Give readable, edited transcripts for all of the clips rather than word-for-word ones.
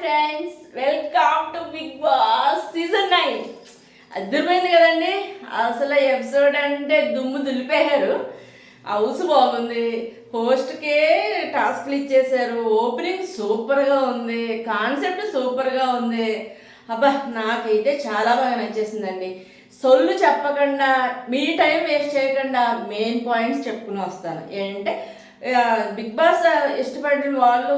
Friends, welcome to Bigg Boss season 9. అద్దరిపోయింది కదండి. అసలు ఎపిసోడ్ అంటే దుమ్ము దులిపేశారు. హౌస్ బాగుంది, హోస్ట్కే టాస్క్లు ఇచ్చేశారు, ఓపెనింగ్ సూపర్గా ఉంది, కాన్సెప్ట్ సూపర్గా ఉంది. అబ్బా, నాకైతే చాలా బాగా నచ్చేసిందండి. సొల్లు చెప్పకుండా, మీ టైం వేస్ట్ చేయకుండా మెయిన్ పాయింట్స్ చెప్పుకుని వస్తాను. ఏంటంటే బిగ్ బాస్ ఇష్టపడిన వాళ్ళు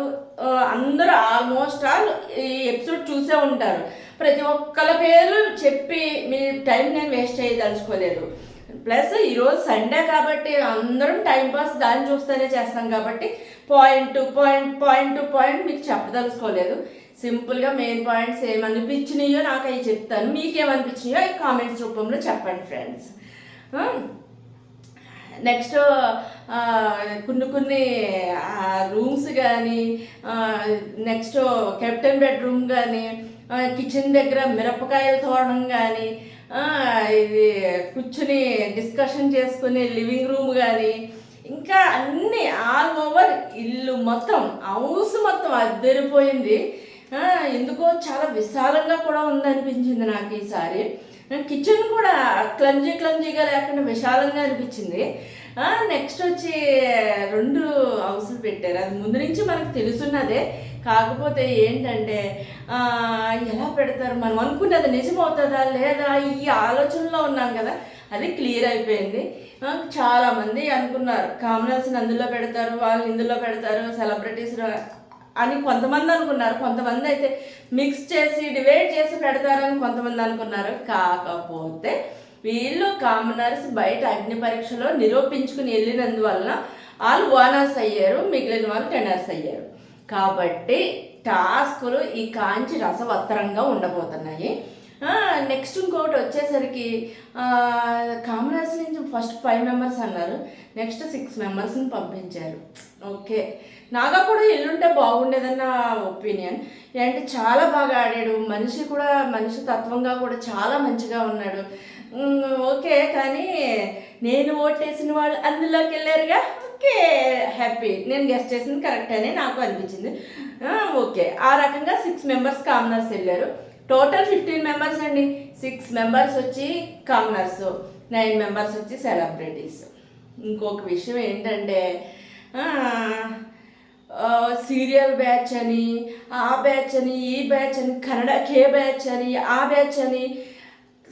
అందరూ ఆల్మోస్ట్ ఆల్ ఈ ఎపిసోడ్ చూసే ఉంటారు. ప్రతి ఒక్కళ్ళ పేర్లు చెప్పి మీ టైం నేను వేస్ట్ చేయదలుచుకోలేదు. ప్లస్ ఈరోజు సండే కాబట్టి అందరం టైంపాస్ దాన్ని చూస్తూనే చేస్తాం కాబట్టి పాయింట్ టు పాయింట్ మీకు చెప్పదలుచుకోలేదు. సింపుల్గా మెయిన్ పాయింట్స్ ఏమనిపించినాయో నాకు అవి చెప్తాను. మీకేమనిపించినాయో అవి కామెంట్స్ రూపంలో చెప్పండి ఫ్రెండ్స్. నెక్స్ట్ కొన్ని రూమ్స్ కానీ, నెక్స్ట్ కెప్టెన్ బెడ్రూమ్ కానీ, కిచెన్ దగ్గర మిరపకాయలు తోడడం కానీ, ఇది కూర్చుని డిస్కషన్ చేసుకునే లివింగ్ రూమ్ కానీ, ఇంకా అన్నీ ఆల్ ఓవర్ ఇల్లు మొత్తం హౌస్ మొత్తం అద్దరిపోయింది. ఎందుకో చాలా విశాలంగా కూడా ఉందనిపించింది నాకు ఈసారి. కిచెన్ కూడా క్లంజీగా లేకుండా విశాలంగా అనిపించింది. నెక్స్ట్ వచ్చి 2 హౌసులు పెట్టారు. అది ముందు నుంచి మనకు తెలుసున్నదే. కాకపోతే ఏంటంటే ఎలా పెడతారు, మనం అనుకున్నది నిజమవుతుందా లేదా ఈ ఆలోచనలో ఉన్నాం కదా, అది క్లియర్ అయిపోయింది. చాలామంది అనుకున్నారు కామనర్స్ని అందులో పెడతారు, వాళ్ళు ఇందులో పెడతారు, సెలబ్రిటీస్ అని కొంతమంది అనుకున్నారు. కొంతమంది అయితే మిక్స్ చేసి డివైడ్ చేసి పెడతారని కొంతమంది అనుకున్నారు. కాకపోతే వీళ్ళు కామనర్స్ బయట అగ్ని పరీక్షలో నిరూపించుకుని వెళ్ళినందువలన వాళ్ళు ఓనర్స్ అయ్యారు, మిగిలిన వాళ్ళు టెనర్స్ అయ్యారు. కాబట్టి టాస్కులు ఈ కాంచి రసవత్తరంగా ఉండబోతున్నాయి. నెక్స్ట్ ఇంకొకటి వచ్చేసరికి కామనర్స్ నుంచి ఫస్ట్ 5 మెంబర్స్ అన్నారు, నెక్స్ట్ 6 మెంబర్స్ని పంపించారు. ఓకే, నాగా కూడా ఎల్లుంటే బాగుండేదన్న ఒపీనియన్. అంటే చాలా బాగా ఆడాడు, మనిషి తత్వంగా కూడా చాలా మంచిగా ఉన్నాడు. ఓకే, కానీ నేను ఓటేసిన వాళ్ళు అందులోకి వెళ్ళారుగా. Okay, happy. నేను గెస్ట్ చేసింది కరెక్ట్ అని నాకు అనిపించింది. ఓకే, ఆ రకంగా 6 మెంబర్స్ కామనర్స్ వెళ్ళారు. టోటల్ 15 మెంబర్స్ అండి. 6 మెంబర్స్ వచ్చి కామనర్స్, 9 మెంబర్స్ వచ్చి సెలబ్రిటీస్. ఇంకొక విషయం ఏంటంటే సీరియల్ బ్యాచ్ అని, ఆ బ్యాచ్ అని, ఈ బ్యాచ్ అని, కన్నడ కే బ్యాచ్ అని, ఆ బ్యాచ్ అని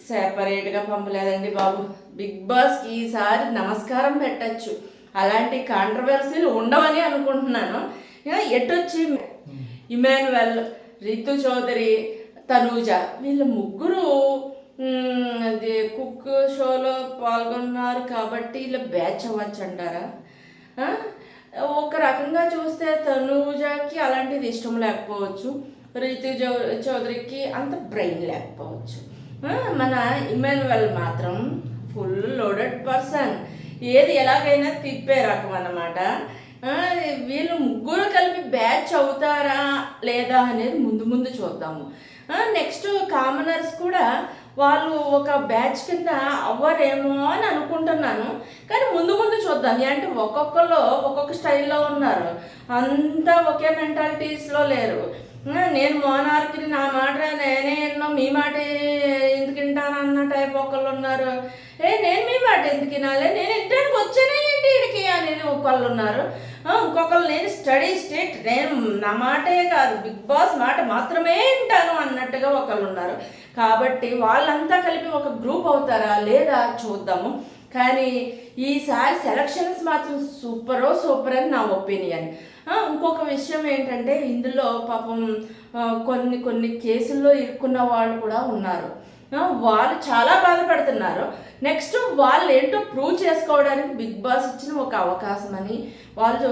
సెపరేట్గా పంపలేదండి బాబు. బిగ్ బాస్కి ఈసారి నమస్కారం పెట్టచ్చు. అలాంటి కాంట్రవర్సీలు ఉండవని అనుకుంటున్నాను. ఎటొచ్చి ఇమాన్యువల్, రితు చౌదరి, తనూజ వీళ్ళు ముగ్గురు అది కుక్ షోలో పాల్గొన్నారు కాబట్టి వీళ్ళు బ్యాచ్ అవ్వచ్చు అంటారా? ఒక రకంగా చూస్తే తనూజకి అలాంటిది ఇష్టం లేకపోవచ్చు, రితు చౌదరికి అంత బ్రెయిన్ లేకపోవచ్చు. మన ఇమాన్యువల్ మాత్రం ఫుల్ లోడెడ్ పర్సన్, ఏది ఎలాగైనా తిప్పే రకం అన్నమాట. వీళ్ళు ముగ్గురు కలిపి బ్యాచ్ అవుతారా లేదా అనేది ముందు చూద్దాము. నెక్స్ట్ కామనర్స్ కూడా వాళ్ళు ఒక బ్యాచ్ కింద అవ్వరేమో అని అనుకుంటున్నాను. కానీ ముందు చూద్దాం. అంటే ఒక్కొక్కరు ఒక్కొక్క స్టైల్లో ఉన్నారు, అంతా ఒకే మెంటాలిటీస్లో లేరు. నేను మోనార్కిని, నా మాట నేనే ఎన్నో, మీ మాట ఎందుకు వింటాను అన్న టైప్ ఒకళ్ళు ఉన్నారు. నేను మీ మాట ఎందుకు వినాలి, నేను ఇంటానికి వచ్చానే ఏంటి వీడికి అనేది ఒకళ్ళు ఉన్నారు. ఇంకొకళ్ళు నేను స్టడీ స్టేట్, నేను నా మాటే కాదు బిగ్ బాస్ మాట మాత్రమే వింటాను అన్నట్టుగా ఒకళ్ళు ఉన్నారు. కాబట్టి వాళ్ళంతా కలిపి ఒక గ్రూప్ అవుతారా లేదా చూద్దాము. కానీ ఈసారి సెలక్షన్స్ మాత్రం సూపర్ అని నా ఒపీనియన్. ఇంకొక విషయం ఏంటంటే ఇందులో పాపం కొన్ని కేసుల్లో ఇరుక్కున్న వాళ్ళు కూడా ఉన్నారు. వాళ్ళు చాలా బాధపడుతున్నారు. నెక్స్ట్ వాళ్ళు ఏంటో ప్రూవ్ చేసుకోవడానికి బిగ్ బాస్ ఇచ్చిన ఒక అవకాశం అని వాళ్ళు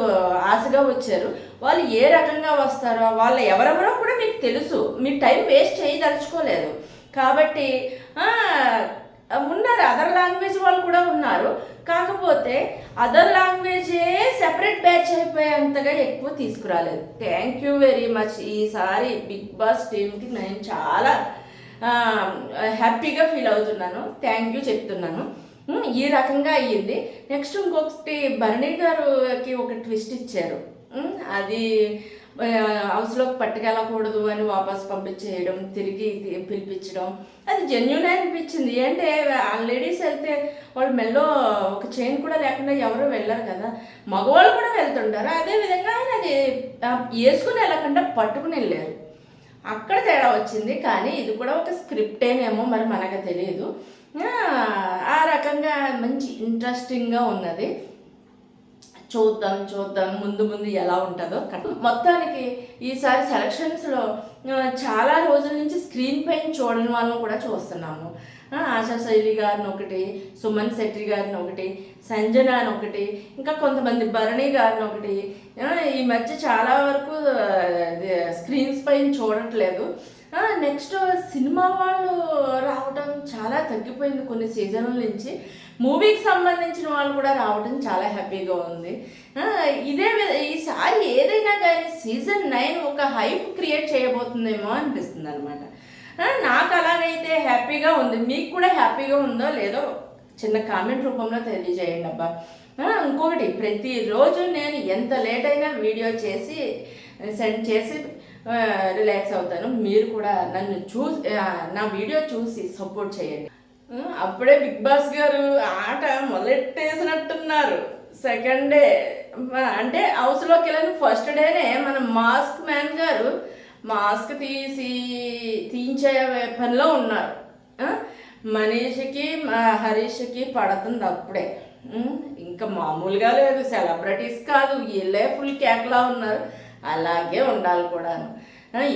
ఆశగా వచ్చారు. వాళ్ళు ఏ రకంగా వస్తారో, వాళ్ళు ఎవరెవరో కూడా మీకు తెలుసు. మీ టైం వేస్ట్ చేయదలుచుకోలేదు. కాబట్టి ఉన్నారు, అదర్ లాంగ్వేజ్ వాళ్ళు కూడా ఉన్నారు. కాకపోతే అదర్ లాంగ్వేజే సెపరేట్ బ్యాచ్ అయిపోయేంతగా ఎక్కువ తీసుకురాలేదు. Thank you very much. ఈసారి బిగ్ బాస్ టీమ్కి నేను చాలా హ్యాపీగా ఫీల్ అవుతున్నాను. థ్యాంక్ యూ చెప్తున్నాను. ఈ రకంగా అయ్యింది. నెక్స్ట్ ఇంకొకటి భరణి గారికి ఒక ట్విస్ట్ ఇచ్చారు. అది హౌస్లోకి పట్టుకెళ్ళకూడదు అని వాపస్ పంపించేయడం, తిరిగి పిలిపించడం, అది జెన్యున్ అనిపించింది. అంటే లేడీస్ వెళ్తే వాళ్ళు మెల్లో ఒక చైన్ కూడా లేకుండా ఎవరు వెళ్ళరు కదా, మగవాళ్ళు కూడా వెళ్తుంటారు. అదేవిధంగా ఆయన అది వేసుకుని వెళ్ళకుండా పట్టుకుని వెళ్ళారు. అక్కడ తేడా వచ్చింది. కానీ ఇది కూడా ఒక స్క్రిప్టేనేమో మరి మనకు తెలియదు. ఆ రకంగా మంచి ఇంట్రెస్టింగ్గా ఉన్నది. చూద్దాం ముందు ఎలా ఉంటుందో. మొత్తానికి ఈసారి సెలక్షన్స్లో చాలా రోజుల నుంచి స్క్రీన్ పైన చూడని వాళ్ళని కూడా చూస్తున్నాము. ఆశా శైలి గారిని ఒకటి, సుమన్ శెట్టి గారిని ఒకటి, సంజన అని ఒకటి, ఇంకా కొంతమంది భరణి గారిని ఒకటి. ఈ మధ్య చాలా వరకు స్క్రీన్స్ పైన చూడట్లేదు. నెక్స్ట్ సినిమా వాళ్ళు రావటం చాలా తగ్గిపోయింది కొన్ని సీజన్ల నుంచి. మూవీకి సంబంధించిన వాళ్ళు కూడా రావడం చాలా హ్యాపీగా ఉంది. ఈసారి ఏదైనా కానీ సీజన్ 9 ఒక హైప్ క్రియేట్ చేయబోతుందేమో అనిపిస్తుంది అనమాట. నాకు అలాగైతే హ్యాపీగా ఉంది. మీకు కూడా హ్యాపీగా ఉందో లేదో చిన్న కామెంట్ రూపంలో తెలియజేయండి అబ్బా. ఇంకొకటి, ప్రతిరోజు నేను ఎంత లేట్ అయినా వీడియో చేసి సెండ్ చేసి రిలాక్స్ అవుతాను. మీరు కూడా నన్ను నా వీడియో చూసి సపోర్ట్ చేయండి. అప్పుడే బిగ్ బాస్ గారు ఆట మొదలెట్టేసినట్టున్నారు. సెకండ్ డే అంటే హౌస్లోకి వెళ్ళిన ఫస్ట్ డేనే మన మాస్క్ మ్యాన్ గారు మాస్క్ తీయించే పనిలో ఉన్నారు. మనీష్కి హరీష్కి పడుతుంది అప్పుడే. ఇంకా మామూలుగా లేదు, సెలబ్రిటీస్ కాదు, వీళ్ళే ఫుల్ కేకలా ఉన్నారు. అలాగే ఉండాలి కూడాను.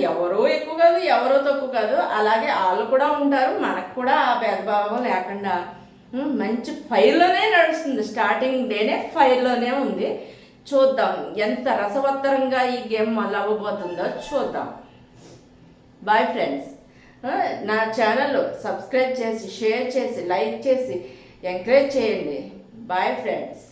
ఎవరో ఎక్కువ కాదు, ఎవరో తక్కువ కాదు, అలాగే వాళ్ళు కూడా ఉంటారు. మనకు కూడా ఆ భేదభావం లేకుండా మంచి ఫైర్లోనే నడుస్తుంది. స్టార్టింగ్ డేనే ఫైర్లోనే ఉంది. చూద్దాం ఎంత రసవత్తరంగా ఈ గేమ్ మళ్ళీ అవ్వబోతుందో చూద్దాం. Bye friends. నా ఛానల్ సబ్స్క్రైబ్ చేసి, షేర్ చేసి, లైక్ చేసి ఎంకరేజ్ చేయండి. Bye friends.